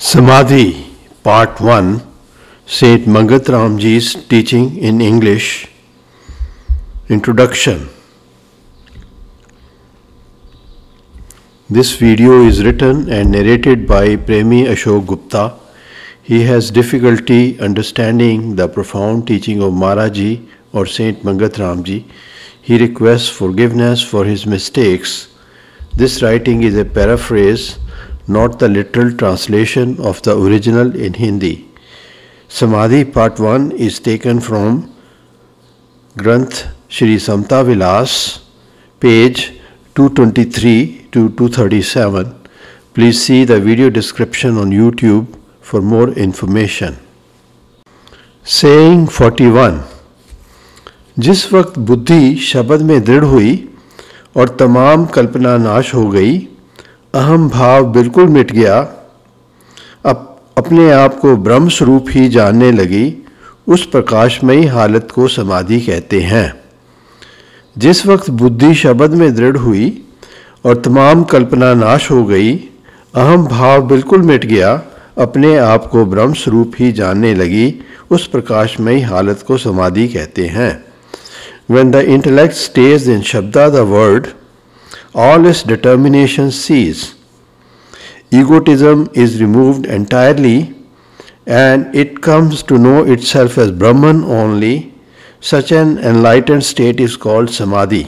Samadhi, Part 1, Saint Mangat Ramji's teaching in English. Introduction. This video is written and narrated by Premi Ashok Gupta. He has difficulty understanding the profound teaching of Maharaji or Saint Mangat Ramji. He requests forgiveness for his mistakes. This writing is a paraphrase, not the literal translation of the original in Hindi. Samadhi Part 1 is taken from Granth Shri Samta Vilas, page 223 to 237. Please see the video description on YouTube for more information. Saying 41. जिस वक्त बुद्धि शब्द में दृढ़ हुई और तमाम कल्पना नाश हो गई, अहम भाव बिल्कुल मिट गया, अपने आप को ब्रह्म स्वरूप ही जानने लगी, उस प्रकाशमयी हालत को समाधि कहते हैं। जिस वक्त बुद्धि शब्द में दृढ़ हुई और तमाम कल्पना नाश हो गई, अहम भाव बिल्कुल मिट गया, अपने आप को ब्रह्म स्वरूप ही जानने लगी, उस प्रकाशमयी हालत को समाधि कहते हैं। When the intellect stays in Shabda, the word, all its determination cease. Egotism is removed entirely and it comes to know itself as Brahman only. Such an enlightened state is called Samadhi.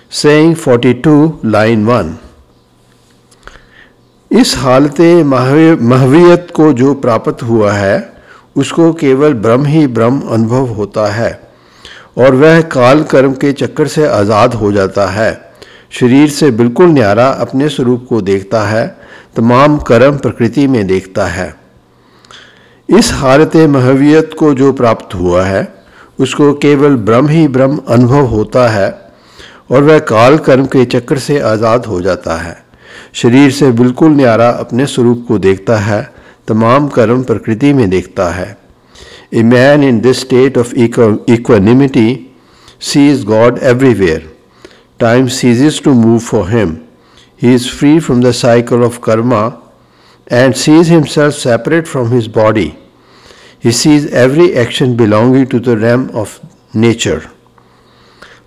Saying 42, line 1. इस हालत महवियत को जो प्राप्त हुआ है, उसको केवल ब्रह्म ही ब्रह्म अनुभव होता है और वह काल कर्म के चक्कर से आज़ाद हो जाता है। शरीर से बिल्कुल न्यारा अपने स्वरूप को देखता है, तमाम कर्म प्रकृति में देखता है। इस हालत महवियत को जो प्राप्त हुआ है, उसको केवल ब्रह्म ही ब्रह्म अनुभव होता है और वह काल कर्म के चक्कर से आज़ाद हो जाता है। शरीर से बिल्कुल न्यारा अपने स्वरूप को देखता है, तमाम कर्म प्रकृति में देखता है। A man in this state of equanimity sees God everywhere. Time ceases to move for him. He is free from the cycle of karma and sees himself separate from his body. He sees every action belonging to the realm of nature.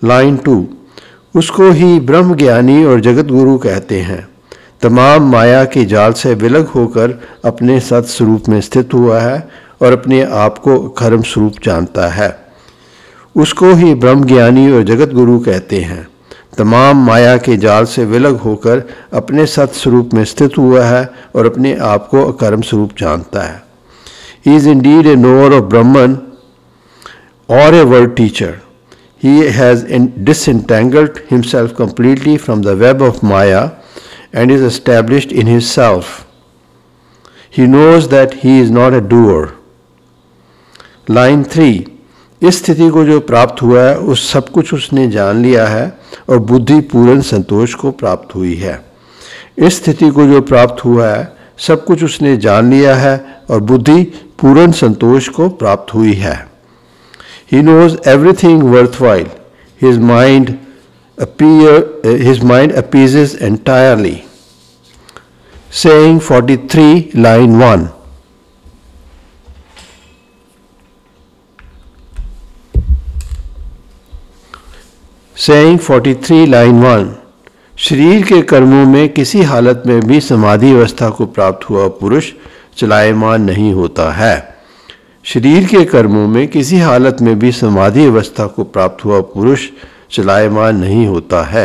Line 2. उसको ही ब्रह्म ज्ञानी और जगत गुरु कहते हैं। तमाम माया के जाल से विलग होकर अपने सत स्वरूप में स्थित हुआ है और अपने आप को कर्म स्वरूप जानता है। उसको ही ब्रह्म ज्ञानी और जगत गुरु कहते हैं। तमाम माया के जाल से विलग होकर अपने सत स्वरूप में स्थित हुआ है और अपने आप को कर्म स्वरूप जानता है। He is indeed a knower of Brahman or a word teacher. He has disentangled himself completely from the web of Maya and is established in his self. He knows that he is not a doer. Line 3. इस स्थिति को जो प्राप्त हुआ है, उस सब कुछ उसने जान लिया है और बुद्धि पूर्ण संतोष को प्राप्त हुई है। इस स्थिति को जो प्राप्त हुआ है, सब कुछ उसने जान लिया है और बुद्धि पूर्ण संतोष को प्राप्त हुई है। He knows everything worthwhile. His mind appeases entirely. Saying 43, line 1. Saying 43, line 1. शरीर के कर्मों में किसी हालत में भी समाधि अवस्था को प्राप्त हुआ पुरुष चलायमान नहीं होता है। शरीर के कर्मों में किसी हालत में भी समाधि अवस्था को प्राप्त हुआ पुरुष चलायमान नहीं होता है।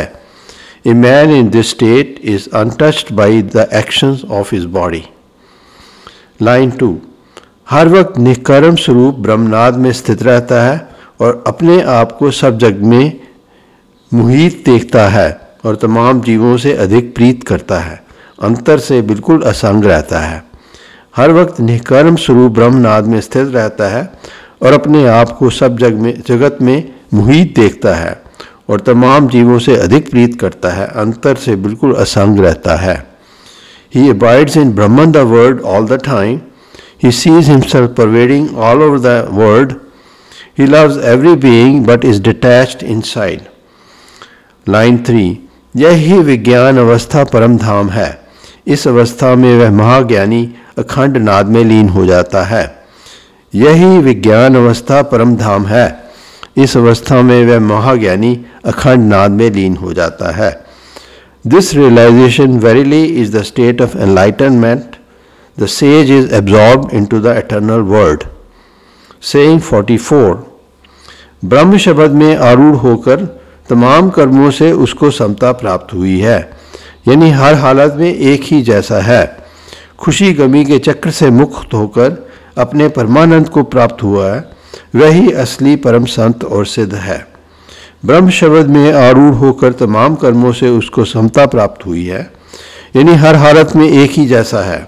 A man in this state is untouched by the actions of his body. Line 2. हर वक्त निष्कर्म स्वरूप ब्रह्मनाद में स्थित रहता है और अपने आप को सब जग में मुहित देखता है और तमाम जीवों से अधिक प्रीत करता है। अंतर से बिल्कुल असंग रहता है। हर वक्त निष्कर्म स्वरूप ब्रह्मनाद में स्थित रहता है और अपने आप को सब जगत में मुहित देखता है और तमाम जीवों से अधिक प्रीत करता है। अंतर से बिल्कुल असंग रहता है। He abides in Brahman the word all the time. He sees himself pervading all over the world. He loves every being but is detached inside. Line 3. यही विज्ञान अवस्था परम धाम है। इस अवस्था में वह महाज्ञानी अखंड नाद में लीन हो जाता है। यही विज्ञान अवस्था परम धाम है। इस अवस्था में वह महाज्ञानी अखंड नाद में लीन हो जाता है। This realization verily is the state of enlightenment. The sage is absorbed into the eternal word. Saying 44. ब्रह्म शब्द में आरूढ़ होकर तमाम कर्मों से उसको समता प्राप्त हुई है, यानी हर हालत में एक ही जैसा है। खुशी गमी के चक्र से मुक्त होकर अपने परमानंद को प्राप्त हुआ है, वही असली परम संत और सिद्ध है। ब्रह्म शब्द में आरूढ़ होकर तमाम कर्मों से उसको समता प्राप्त हुई है, यानी हर हालत में एक ही जैसा है।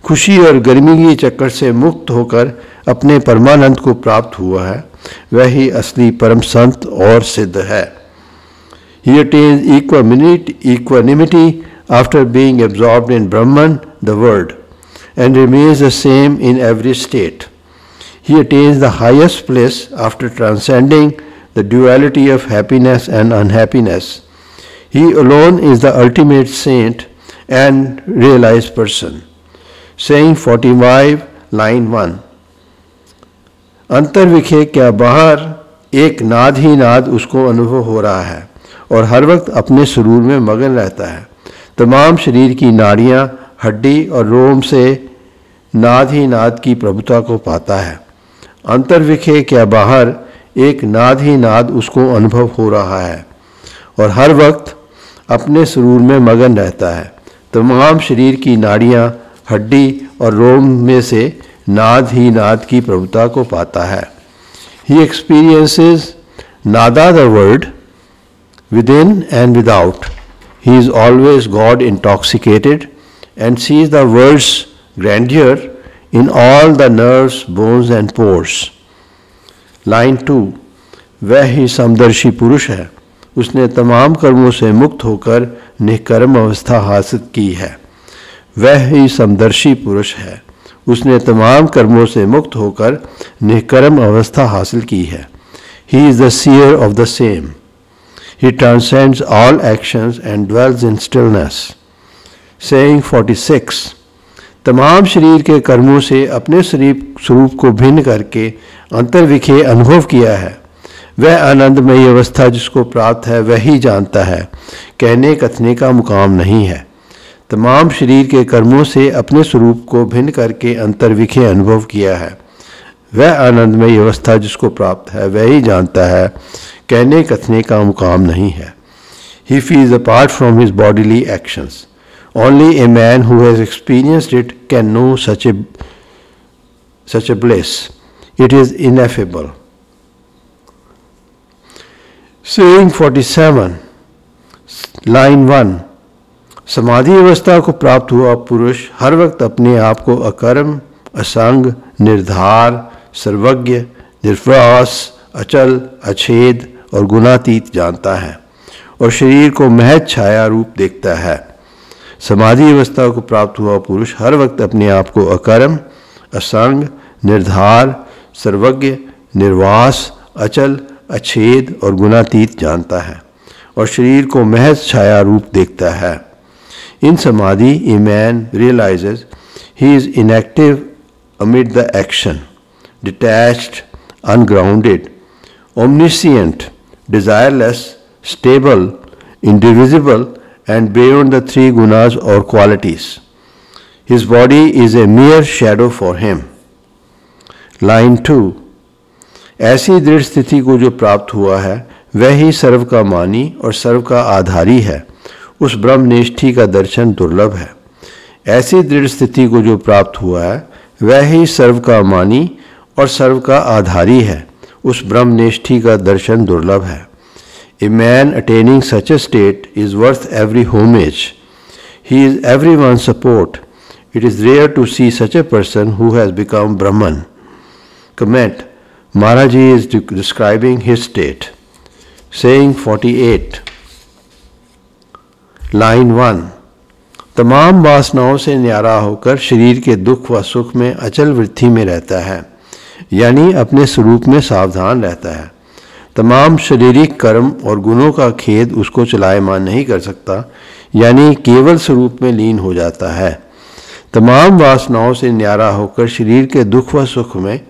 खुशी और गर्मी के चक्कर से मुक्त होकर अपने परमानंद को प्राप्त हुआ है, वही असली परम संत और सिद्ध है। He attains equanimity after being absorbed in Brahman, the Word, and remains the same in every state. He attains the highest place after transcending the duality of happiness and unhappiness. He alone is the ultimate saint and realized person. Saying 45, line 1. अंतर विखे क्या बाहर एक नाद ही नाद उसको अनुभव हो रहा है और हर वक्त अपने सुरूर में मगन रहता है। तमाम शरीर की नाड़ियाँ, हड्डी और रोम से नाद ही नाद की प्रभुता को पाता है। अंतर विखे क्या बाहर एक नाद ही नाद उसको अनुभव हो रहा है और हर वक्त अपने सुरूर में मगन रहता है। तमाम शरीर की नाड़ियाँ, हड्डी और रोम में से नाद ही नाद की प्रभुता को पाता है। He experiences nada the word within and without. He is always God intoxicated and sees the word's grandeur in all the nerves, bones and pores. Line 2. वह ही समदर्शी पुरुष है, उसने तमाम कर्मों से मुक्त होकर निष्कर्म अवस्था हासिल की है। वह ही समदर्शी पुरुष है, उसने तमाम कर्मों से मुक्त होकर निष्कर्म अवस्था हासिल की है। He is the seer of the same. He transcends all actions and dwells in stillness. Saying 46. तमाम शरीर के कर्मों से अपने स्वरूप को भिन्न करके अंतर्विखे अनुभव किया है। वह आनंदमयी अवस्था जिसको प्राप्त है वही जानता है, कहने कथने का मुकाम नहीं है। तमाम शरीर के कर्मों से अपने स्वरूप को भिन्न करके अंतर्विखे अनुभव किया है। वह आनंदमयी अवस्था जिसको प्राप्त है वही जानता है, कहने कथने का मुकाम नहीं है। He feels apart from his bodily actions. Only a man who has experienced it can know such a bliss. It is ineffable. Saying 47, line 1. समाधि अवस्था को प्राप्त हुआ पुरुष हर वक्त अपने आप को अकर्म, असंग, निर्धार, सर्वज्ञ, निर्वास, अचल, अछेद और गुणातीत जानता है और शरीर को महज छाया रूप देखता है। समाधि अवस्था को प्राप्त हुआ पुरुष हर वक्त अपने आप को अकर्म, असंग, निर्धार, सर्वज्ञ, निर्वास, अचल, अछेद और गुणातीत जानता है और शरीर को महज छाया रूप देखता है। In samadhi, a man realizes he is inactive amid the action, detached, ungrounded, omniscient, desireless, stable, indivisible, and beyond the three gunas or qualities. His body is a mere shadow for him. Line 2. ऐसी दृढ़ स्थिति को जो प्राप्त हुआ है वह ही सर्व का मानी और सर्व का आधारी है। उस ब्रह्मनिष्ठी का दर्शन दुर्लभ है। ऐसी दृढ़ स्थिति को जो प्राप्त हुआ है वह ही सर्व का मानी और सर्व का आधारी है। उस ब्रह्मनिष्ठी का दर्शन दुर्लभ है। A man attaining such a state is worth every homage. He is everyone's support. It is rare to see such a person who has become Brahman. Comment. Maharaji is describing his state. Saying 48. Line 1. तमाम वासनाओं से न्यारा होकर शरीर के दुख व सुख में अचल वृत्ति में रहता है, यानी अपने स्वरूप में सावधान रहता है। तमाम शारीरिक कर्म और गुणों का खेद उसको चलायमान नहीं कर सकता, यानी केवल स्वरूप में लीन हो जाता है। तमाम वासनाओं से न्यारा होकर शरीर के दुख व सुख में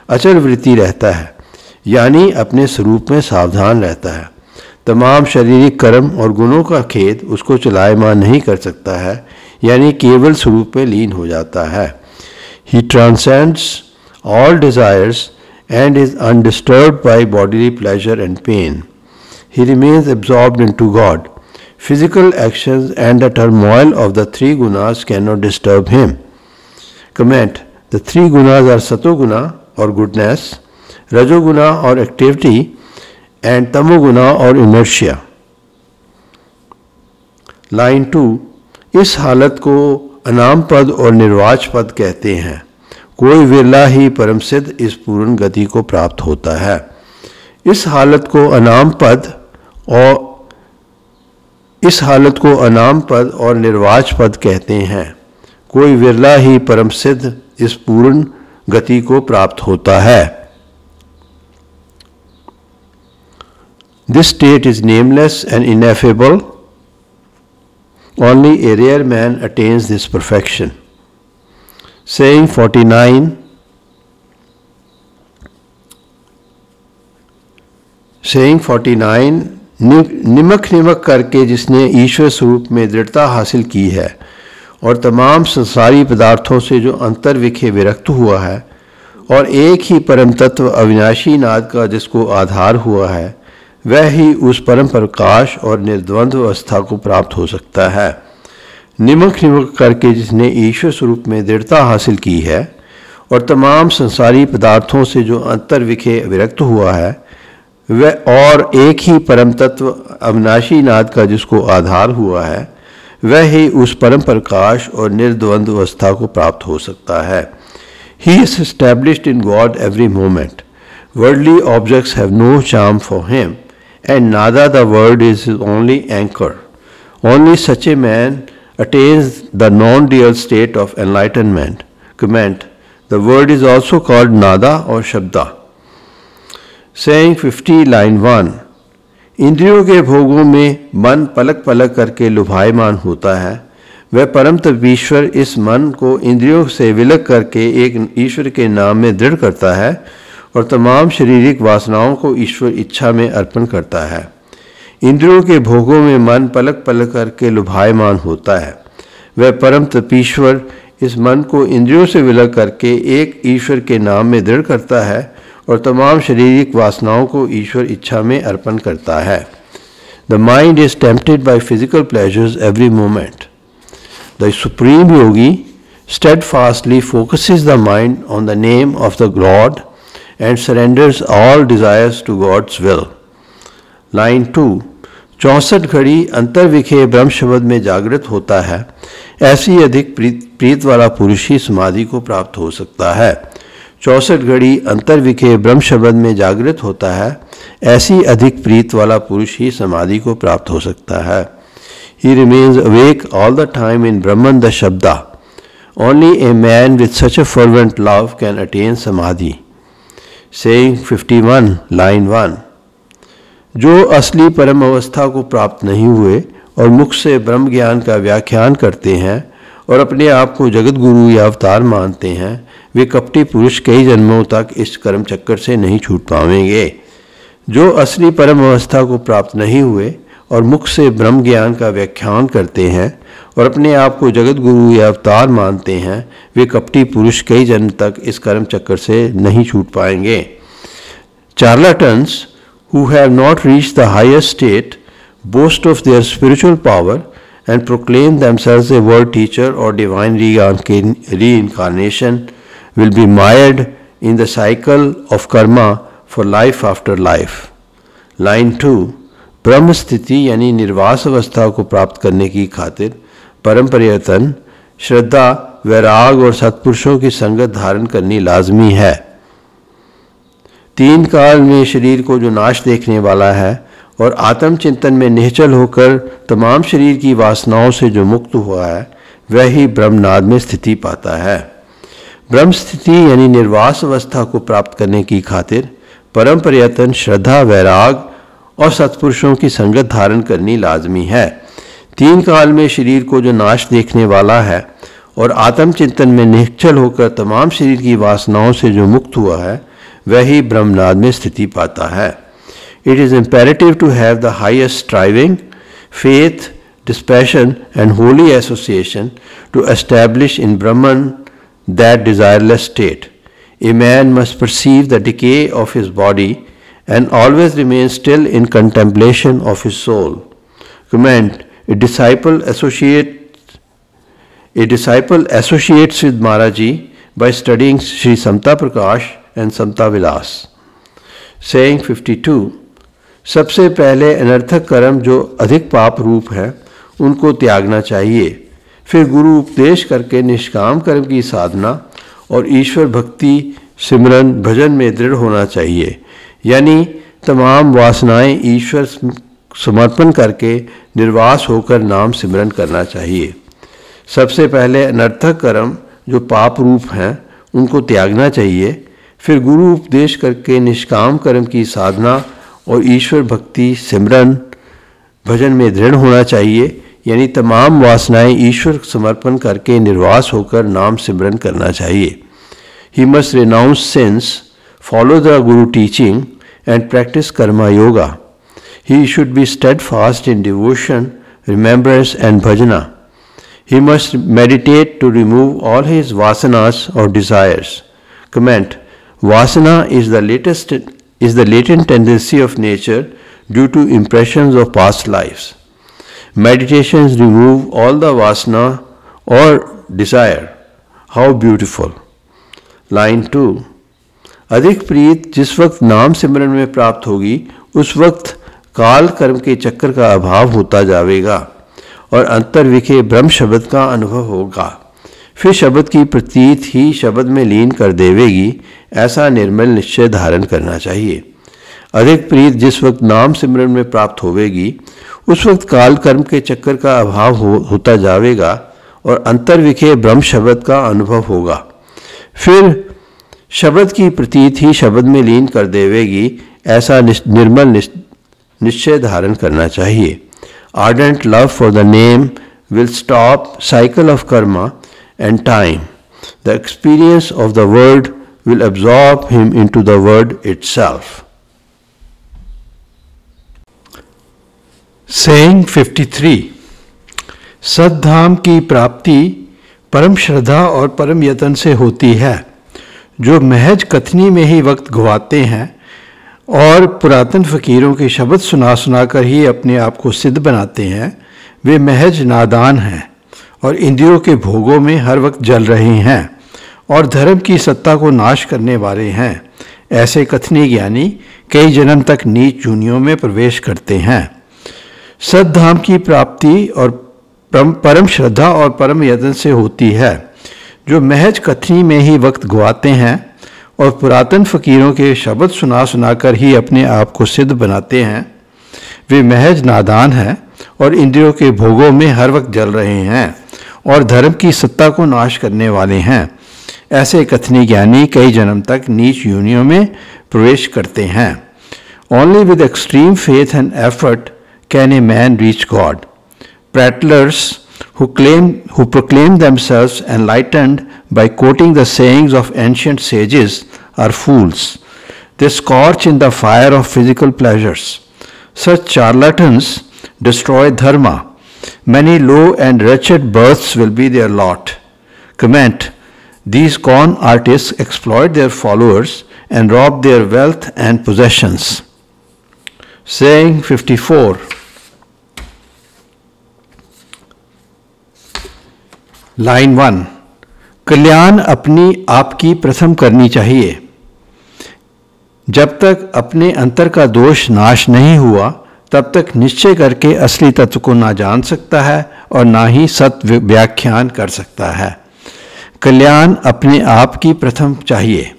अचल वृत्ति रहता है, यानी अपने स्वरूप में सावधान रहता है। तमाम शारीरिक कर्म और गुणों का खेद उसको चलायमान नहीं कर सकता है, यानी केवल स्वरूप में लीन हो जाता है। He transcends all desires and is undisturbed by bodily pleasure and pain. He remains absorbed into God. Physical actions and the turmoil of the three gunas cannot disturb him. Comment: the three gunas are satoguna or goodness, rajoguna or activity, and tamoguna or inertia. Line 2. इस हालत को अनाम पद और निर्वाच पद कहते हैं। कोई विरला ही परम सिद्ध इस पूर्ण गति को प्राप्त होता है। इस हालत को अनाम पद और निर्वाच पद कहते हैं। कोई विरला ही परम सिद्ध इस पूर्ण गति को प्राप्त होता है। This state is nameless and ineffable. Only a rare man attains this perfection. Saying 49. निमक करके जिसने ईश्वर स्वरूप में दृढ़ता हासिल की है और तमाम संसारी पदार्थों से जो अंतर विखे विरक्त हुआ है और एक ही परम तत्व अविनाशी नाद का जिसको आधार हुआ है, वह ही उस परम प्रकाश और निर्द्वंद्व अवस्था को प्राप्त हो सकता है। निमक करके जिसने ईश्वर स्वरूप में दृढ़ता हासिल की है और तमाम संसारी पदार्थों से जो अंतर विखे विरक्त हुआ है, वह और एक ही परम तत्व अविनाशी नाद का जिसको आधार हुआ है, वह ही उस परम प्रकाश और निर्द्वंद्व अवस्था को प्राप्त हो सकता है। He is established in God every moment. Worldly objects have no charm for him, and nada the word is his only anchor. Only such a man attains the non-dual state of enlightenment. Comment: the word is also called nada or shabda. Saying 50 line 1. इंद्रियों के भोगों में मन पलक पलक करके लुभायमान होता है। वह परम तपीश्वर इस मन को इंद्रियों से विलग करके एक ईश्वर के नाम में दृढ़ करता है और तमाम शारीरिक वासनाओं को ईश्वर इच्छा में अर्पण करता है। इंद्रियों के भोगों में मन पलक पलक करके लुभायमान होता है। वह परम तपीश्वर इस मन को इंद्रियों से विलग करके एक ईश्वर के नाम में दृढ़ करता है और तमाम शारीरिक वासनाओं को ईश्वर इच्छा में अर्पण करता है। The mind is tempted by physical pleasures every moment. The Supreme Yogi steadfastly focuses the mind on the name of the Lord and surrenders all desires to God's will. Line 2. 64 घड़ी अंतर विखे ब्रह्म शब्द में जागृत होता है, ऐसी अधिक प्रीत वाला पुरुष ही समाधि को प्राप्त हो सकता है। 64 घड़ी अंतर विखे ब्रह्म शब्द में जागृत होता है, ऐसी अधिक प्रीत वाला पुरुष ही समाधि को प्राप्त हो सकता है। He remains awake all the time in Brahman the Shabda. Only a man with such a fervent love can attain samadhi. Saying 51 line 1. जो असली परम अवस्था को प्राप्त नहीं हुए और मुख से ब्रह्म ज्ञान का व्याख्यान करते हैं और अपने आप को जगत गुरु या अवतार मानते हैं, वे कपटी पुरुष कई जन्मों तक इस कर्म चक्कर से नहीं छूट पाएंगे। जो असली परम अवस्था को प्राप्त नहीं हुए और मुख से ब्रह्म ज्ञान का व्याख्यान करते हैं और अपने आप को जगत गुरु या अवतार मानते हैं, वे कपटी पुरुष कई जन्म तक इस कर्म चक्कर से नहीं छूट पाएंगे। Charlatans who have not reached the highest state boast of their spiritual power and proclaim themselves a world teacher or divine reincarnation will be mired in the cycle of karma for life after life. Line 2. ब्रह्म स्थिति यानी निर्वास अवस्था को प्राप्त करने की खातिर परम प्रयत्न, श्रद्धा, वैराग और सत्पुरुषों की संगत धारण करनी लाजमी है। 3 काल में शरीर को जो नाश देखने वाला है और आत्मचिंतन में निश्चल होकर तमाम शरीर की वासनाओं से जो मुक्त हुआ है, वह ही ब्रह्मनाद में स्थिति पाता है। ब्रह्म स्थिति यानी निर्वास अवस्था को प्राप्त करने की खातिर परम प्रयत्न, श्रद्धा, वैराग और सत्पुरुषों की संगत धारण करनी लाजमी है। तीन काल में शरीर को जो नाश देखने वाला है और आत्मचिंतन में निश्चल होकर तमाम शरीर की वासनाओं से जो मुक्त हुआ है वही ब्रह्मनाद में स्थिति पाता है. It is imperative to have the highest striving, faith, dispassion and holy association to establish in Brahman that desireless state. A man must perceive the decay of his body and always remain still in contemplation of his soul. Comment: A disciple associates with Maharaji by studying Sri Samta Prakash and Samta Vilas. Saying 52. सबसे पहले अनर्थक कर्म जो अधिक पाप रूप है उनको त्यागना चाहिए. फिर गुरु उपदेश करके निष्काम कर्म की साधना और ईश्वर भक्ति सिमरन भजन में दृढ़ होना चाहिए. यानी तमाम वासनाएं ईश्वर समर्पण करके निर्वास होकर नाम सिमरन करना चाहिए. सबसे पहले अनर्थक कर्म जो पाप रूप हैं उनको त्यागना चाहिए. फिर गुरु उपदेश करके निष्काम कर्म की साधना और ईश्वर भक्ति सिमरन भजन में दृढ़ होना चाहिए. यानी तमाम वासनाएं ईश्वर समर्पण करके निर्वास होकर नाम सिमरन करना चाहिए. He must renounce sins, follow the Guru teaching and practice karma yoga. He should be steadfast in devotion, remembrance and bhajana. He must meditate to remove all his vasanas or desires. Comment: Vasana is the latent tendency of nature due to impressions of past lives. Meditations remove all the vasana or desire. How beautiful! Line 2. अधिक प्रीत जिस वक्त नाम सिमरन में प्राप्त होगी उस वक्त काल कर्म के चक्कर का अभाव होता जाएगा और अंतर्विखे ब्रह्म शब्द का अनुभव होगा. फिर शब्द की प्रतीत ही शब्द में लीन कर देवेगी. ऐसा निर्मल निश्चय धारण करना चाहिए. अधिक प्रीत जिस वक्त नाम सिमरन में प्राप्त होवेगी उस वक्त काल कर्म के चक्कर का अभाव होता जाएगा और अंतर्विखे ब्रह्म शब्द का अनुभव होगा. फिर शब्द की प्रतीत ही शब्द में लीन कर देवेगी. ऐसा निर्मल निश्चय धारण करना चाहिए. Ardent love for the name will stop cycle of karma and time. The experience of the word will absorb him into the word itself. Saying 53. सद्धाम की प्राप्ति परम श्रद्धा और परम यतन से होती है. जो महज कथनी में ही वक्त गवाते हैं और पुरातन फकीरों के शब्द सुना सुनाकर ही अपने आप को सिद्ध बनाते हैं वे महज नादान हैं और इंद्रियों के भोगों में हर वक्त जल रहे हैं और धर्म की सत्ता को नाश करने वाले हैं. ऐसे कथनी ज्ञानी कई जन्म तक नीच जूनियों में प्रवेश करते हैं. सद्धाम की प्राप्ति और परम श्रद्धा और परम यत्न से होती है. जो महज कथनी में ही वक्त गवाते हैं और पुरातन फकीरों के शब्द सुना सुनाकर ही अपने आप को सिद्ध बनाते हैं वे महज नादान हैं और इंद्रियों के भोगों में हर वक्त जल रहे हैं और धर्म की सत्ता को नाश करने वाले हैं. ऐसे कथनी ज्ञानी कई जन्म तक नीच योनियों में प्रवेश करते हैं. Only with extreme faith and effort can a man reach God. Prattlers who proclaim themselves enlightened by quoting the sayings of ancient sages are fools. They scorch in the fire of physical pleasures. Such charlatans destroy dharma. Many low and wretched births will be their lot. Comment: These con artists exploit their followers and rob their wealth and possessions. Saying 54. Line 1. कल्याण अपनी आपकी प्रथम करनी चाहिए. जब तक अपने अंतर का दोष नाश नहीं हुआ तब तक निश्चय करके असली तत्व को ना जान सकता है और ना ही सत्य व्याख्यान कर सकता है. कल्याण अपने आप की प्रथम चाहिए.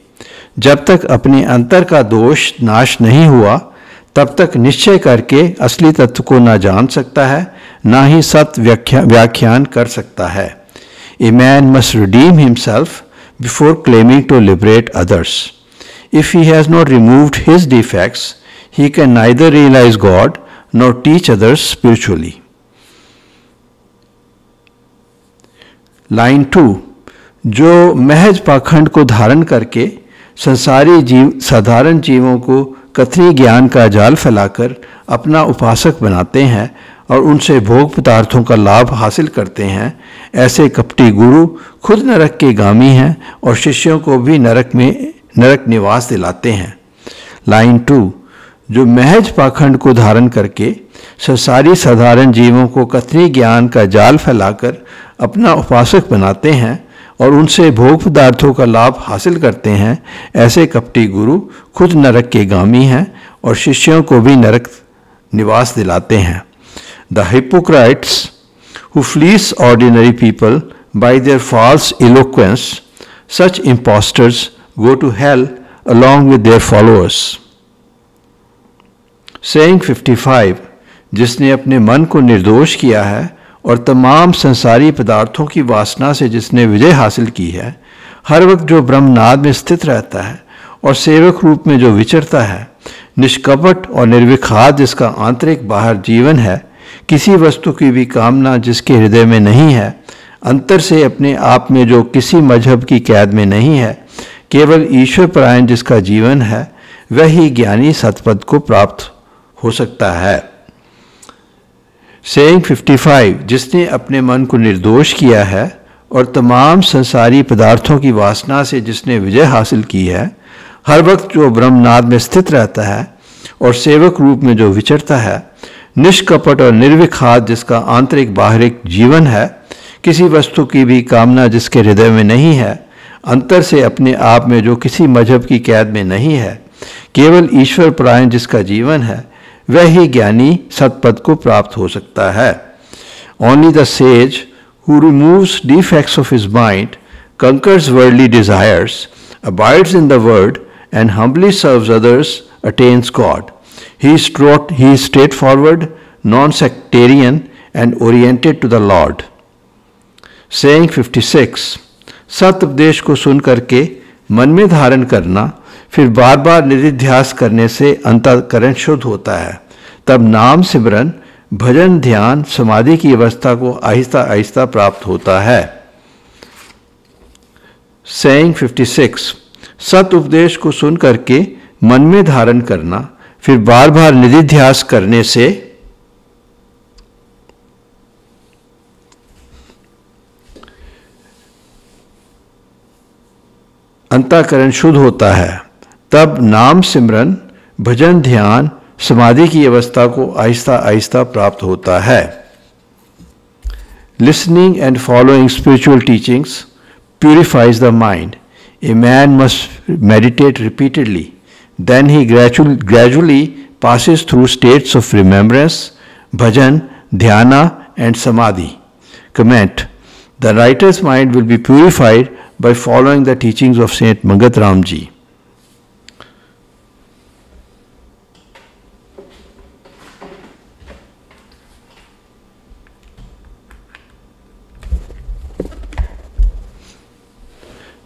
जब तक अपने अंतर का दोष नाश नहीं हुआ तब तक निश्चय करके असली तत्व को ना जान सकता है ना ही सत्य व्याख्यान कर सकता है. A man must redeem himself before claiming to liberate others. If he has not removed his defects, he can neither realize God nor teach others spiritually. Line 2, जो महज पाखंड को धारण करके साधारण जीवों को कथनी ज्ञान का जाल फैलाकर अपना उपासक बनाते हैं और उनसे भोग पदार्थों का लाभ हासिल करते हैं, ऐसे कपटी गुरु खुद नरक के गामी हैं और शिष्यों को भी नरक निवास दिलाते हैं। लाइन 2, जो महज पाखंड को धारण करके साधारण जीवों को कथनी ज्ञान का जाल फैलाकर अपना उपासक बनाते हैं और उनसे भोग पदार्थों का लाभ हासिल करते हैं, ऐसे कपटी गुरु खुद नरक के गामी हैं और शिष्यों को भी नरक निवास दिलाते हैं। The hypocrites who fleece ordinary people by their false eloquence, such impostors go to hell along with their followers. Saying 55, जिसने अपने मन को निर्दोष किया है और तमाम संसारी पदार्थों की वासना से जिसने विजय हासिल की है, हर वक्त जो ब्रह्मनाद में स्थित रहता है और सेवक रूप में जो विचरता है, निष्कपट और निर्विखाद जिसका आंतरिक बाहर जीवन है, किसी वस्तु की भी कामना जिसके हृदय में नहीं है, अंतर से अपने आप में जो किसी मजहब की कैद में नहीं है, केवल ईश्वर परायण जिसका जीवन है, वही ज्ञानी सतपद को प्राप्त हो सकता है। सेइंग 55, जिसने अपने मन को निर्दोष किया है और तमाम संसारी पदार्थों की वासना से जिसने विजय हासिल की है, हर वक्त जो ब्रह्मनाद में स्थित रहता है और सेवक रूप में जो विचरता है, निष्कपट और निर्विखाद जिसका आंतरिक बाहरिक जीवन है, किसी वस्तु की भी कामना जिसके हृदय में नहीं है, अंतर से अपने आप में जो किसी मजहब की कैद में नहीं है, केवल ईश्वर परायण जिसका जीवन है, वह ही ज्ञानी सतपद को प्राप्त हो सकता है। Only the sage who removes defects of his mind, conquers worldly desires, abides in the word, and humbly serves others, attains God. He is straightforward, non-sectarian, and oriented to the Lord. Saying 56, सत उपदेश को सुन करके मन में धारण करना, फिर बार बार निधिध्यास करने से अंतःकरण शुद्ध होता है। तब नाम सिमरन, भजन, ध्यान, समाधि की अवस्था को आहिस्ता आहिस्ता प्राप्त होता है। Saying 56, सत उपदेश को सुन करके मन में धारण करना, फिर बार बार निधिध्यास करने से अंतःकरण शुद्ध होता है। तब नाम सिमरन, भजन, ध्यान, समाधि की अवस्था को आहिस्ता आहिस्ता प्राप्त होता है। Listening and following spiritual teachings purifies the mind. A man must meditate repeatedly. Then he gradually passes through states of remembrance, bhajan, dhyana, and samadhi. Comment: the writer's mind will be purified by following the teachings of Saint Mangat Ram Ji.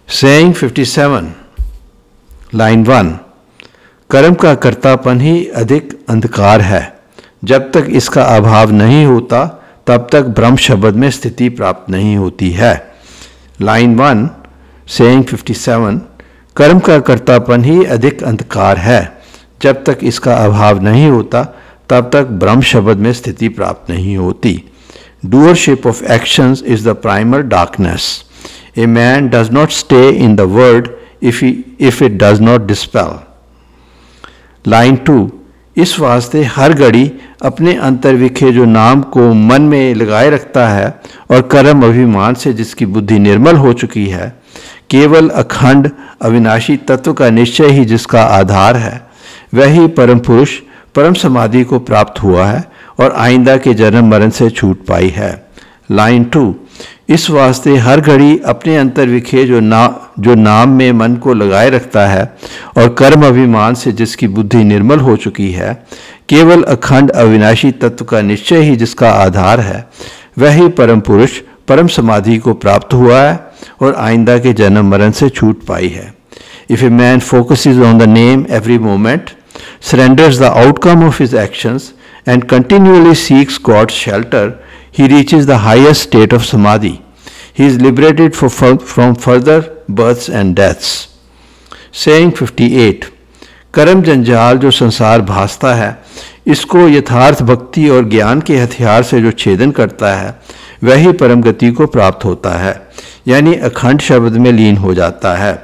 Saying 57, Line 1, कर्म का कर्तापन ही अधिक अंधकार है। जब तक इसका अभाव नहीं होता तब तक ब्रह्म शब्द में स्थिति प्राप्त नहीं होती है। लाइन 1, सेइंग 57, कर्म का कर्तापन ही अधिक अंधकार है। जब तक इसका अभाव नहीं होता तब तक ब्रह्म शब्द में स्थिति प्राप्त नहीं होती। Doership of actions is the primal darkness. A man does not stay in the word if it does not dispel. Line 2, इस वास्ते हर घड़ी अपने अंतर्विखे जो नाम को मन में लगाए रखता है और कर्म अभिमान से जिसकी बुद्धि निर्मल हो चुकी है, केवल अखंड अविनाशी तत्व का निश्चय ही जिसका आधार है, वही परम पुरुष परम समाधि को प्राप्त हुआ है और आइंदा के जन्म मरण से छूट पाई है। लाइन 2, इस वास्ते हर घड़ी अपने अंतर्विखे जो नाम में मन को लगाए रखता है और कर्म अभिमान से जिसकी बुद्धि निर्मल हो चुकी है, केवल अखंड अविनाशी तत्व का निश्चय ही जिसका आधार है, वही परम पुरुष परम समाधि को प्राप्त हुआ है और आइंदा के जन्म मरण से छूट पाई है। If a man focuses on the name every moment, surrenders the outcome of his actions and continually seeks God's shelter, he reaches the highest state of samadhi. He is liberated from further births and deaths. Saying 58. कर्म जंजाल जो संसार भासता है, इसको यथार्थ भक्ति और ज्ञान के हथियार से जो छेदन करता है, वही परम गति को प्राप्त होता है, यानी अखंड शब्द में लीन हो जाता है।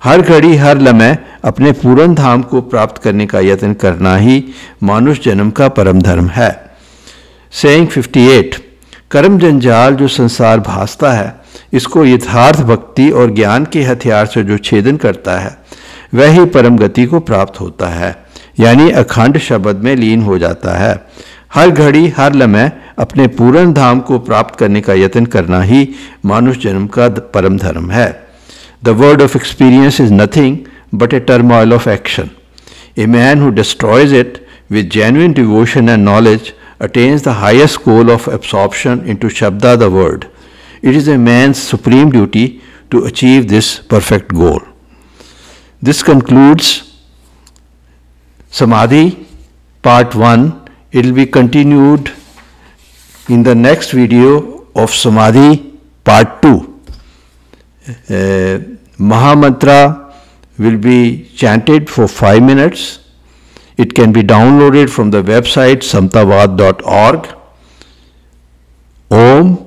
हर घड़ी हर लम्हे अपने पूर्ण धाम को प्राप्त करने का यत्न करना ही मानुष जन्म का परम धर्म है। Saying 58. कर्म जंजाल जो संसार भासता है, इसको यथार्थ भक्ति और ज्ञान के हथियार से जो छेदन करता है, वही परम गति को प्राप्त होता है, यानी अखंड शब्द में लीन हो जाता है। हर घड़ी हर लम्हे अपने पूर्ण धाम को प्राप्त करने का यत्न करना ही मानुष जन्म का परम धर्म है। The word of experience is nothing but a turmoil of action. A man who destroys it with genuine devotion and knowledge attains the highest goal of absorption into Shabda, the word. It is a man's supreme duty to achieve this perfect goal. This concludes Samadhi part 1. It will be continued in the next video of Samadhi part 2. Mahamantra will be chanted for 5 minutes. It can be downloaded from the website samtavad.org. Om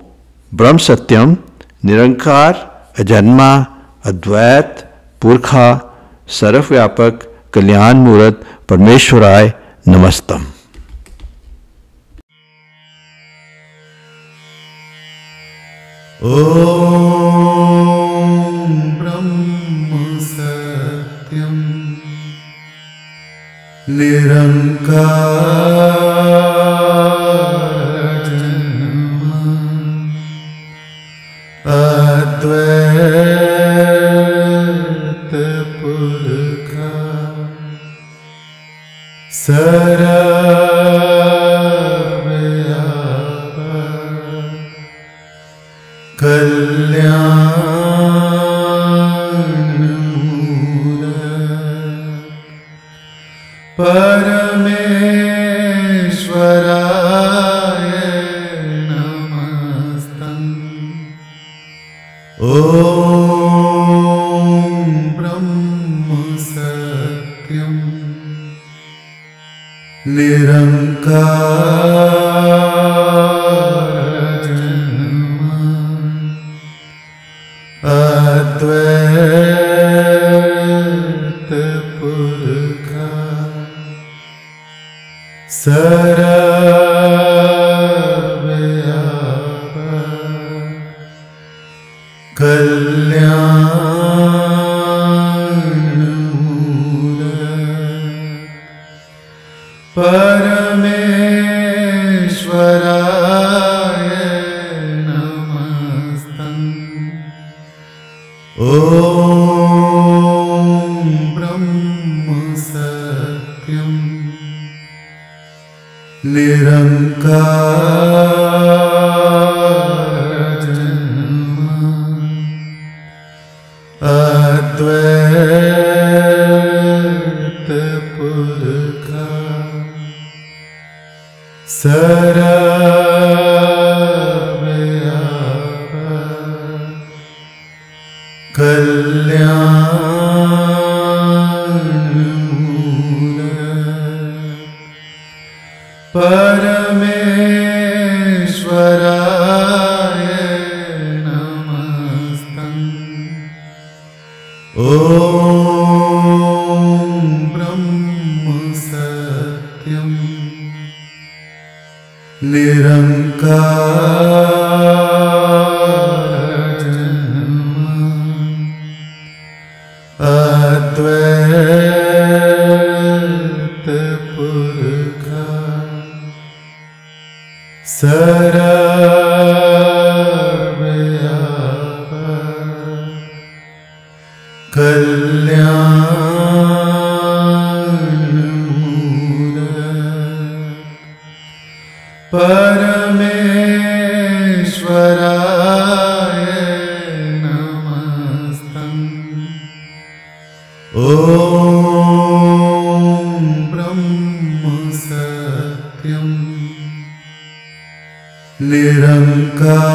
Brahm Satyam Nirankar Ajanma Advait Purkha सर्वव्यापक कल्याण मूर्त परमेश्वराय नमस्तम। ओम ब्रह्म सत्यम निरंकार अद्वैत पुरखा सर्वव्यापक कल्याण मूर्त परमेश्वराय नमस्तम्। ओम ब्रह्म सत्यम निरंकार अद्वैत पुरखा सर्वव्यापक कल्याण मूर्त परमेश्वराय नमस्तम्। ओम ब्रह्म सत्यम निरंकार अद्वैत पुरखा सर्वव्यापक कल्याण मूर्त परमेश्वराय नमस्तम्। ओम ब्रह्म सत्यम निरंकार अद्वैत पुरखा सर्वव्यापक कल्याण मूर्त परमेश्वराय नमस्तम्। ओम ब्रह्म सत्यम निरंकार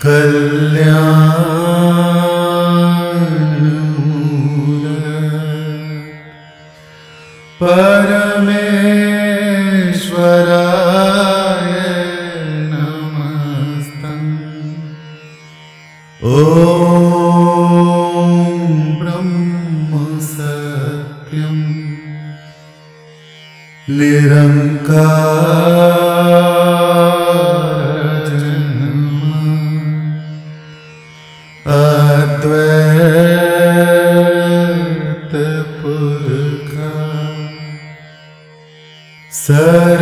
कल्याणमूलक परमेश्वराय नमस्तम्। ॐ ब्रह्म सत्यम् निरंकार अद्वैत पुरखा सर्वव्यापक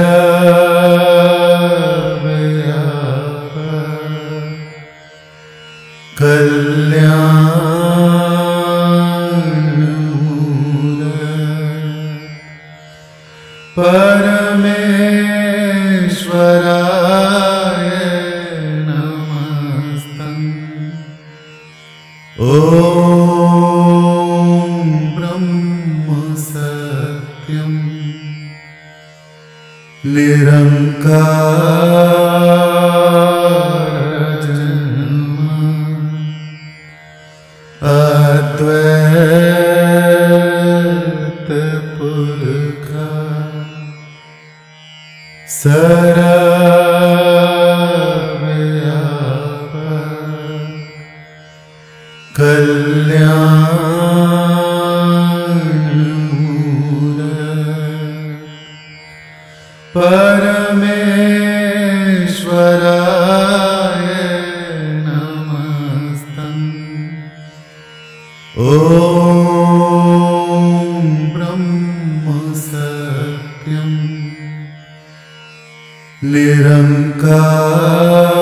कल्याणमूलक परमेश्वराय नमस्तम्। ॐ ब्रह्म सत्यम् निरंकार अद्वैत पुरखा सर्वव्यापक कल्याणमूलक परमेश्वराय नमस्तम्। ॐ ब्रह्म सत्यम् निरंकार